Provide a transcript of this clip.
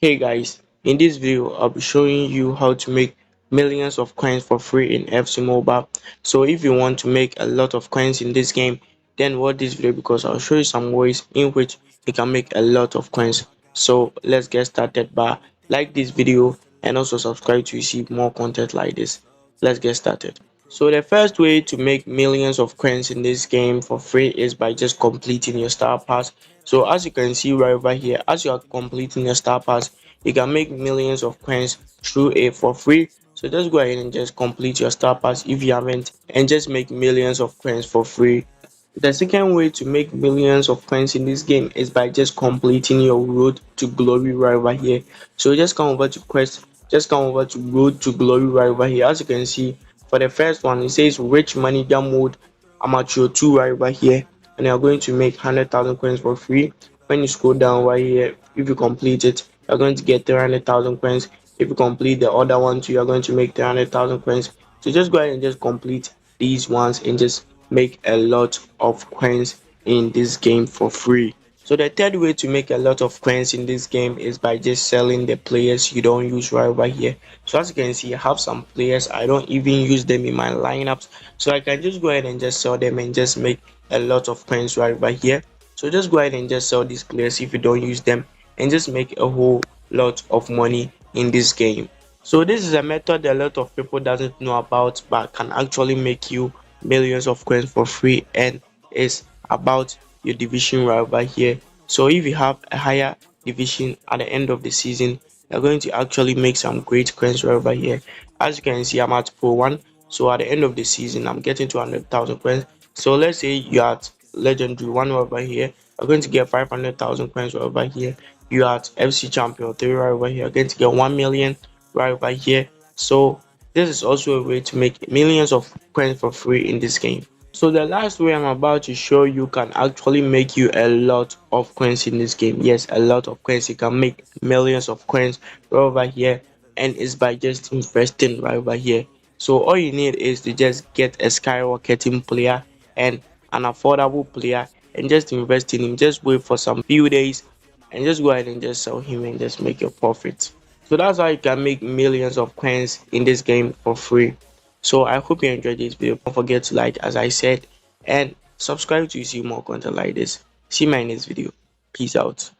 Hey guys, in this video I'll be showing you how to make millions of coins for free in FC Mobile. So if you want to make a lot of coins in this game, then watch this video because I'll show you some ways in which you can make a lot of coins. So let's get started by like this video and also subscribe to receive more content like this. Let's get started. So the first way to make millions of coins in this game for free is by just completing your star pass. So as you can see right over here, as you are completing your star pass, you can make millions of coins through it for free. So just go ahead and just complete your star pass if you haven't, and just make millions of coins for free. The second way to make millions of coins in this game is by just completing your road to glory right over here. So just come over to quest, just come over to road to glory right over here. As you can see, for the first one, it says rich manager mode amateur 2 right over here, and you're going to make 100,000 coins for free. When you scroll down right here, if you complete it, you're going to get 300,000 coins. If you complete the other one too, you're going to make 300,000 coins. So just go ahead and just complete these ones and just make a lot of coins in this game for free. So the third way to make a lot of coins in this game is by just selling the players you don't use right over here. So as you can see, I have some players I don't even use them in my lineups, so I can just go ahead and just sell them and just make a lot of coins right over here. So just go ahead and just sell these players if you don't use them and just make a whole lot of money in this game. So this is a method a lot of people doesn't know about but can actually make you millions of coins for free, and is about your division right over here. So if you have a higher division at the end of the season, you're going to actually make some great coins right over here. As you can see, I'm at Pro 1, so at the end of the season I'm getting 200,000 coins. So let's say you're at Legendary 1 over here, you're going to get 500,000 coins right over here. You're at FC Champion 3 right over here, you're going to get 1 million right over here. So this is also a way to make millions of coins for free in this game. So the last way I'm about to show you can actually make you a lot of coins in this game. Yes, a lot of coins. You can make millions of coins right over here, and it's by just investing right over here. So all you need is to just get a skyrocketing player and an affordable player and just invest in him. Just wait for some few days and just go ahead and just sell him and just make your profit. So that's how you can make millions of coins in this game for free. So I hope you enjoyed this video. Don't forget to like, as I said, and subscribe to see more content like this. See my next video. Peace out.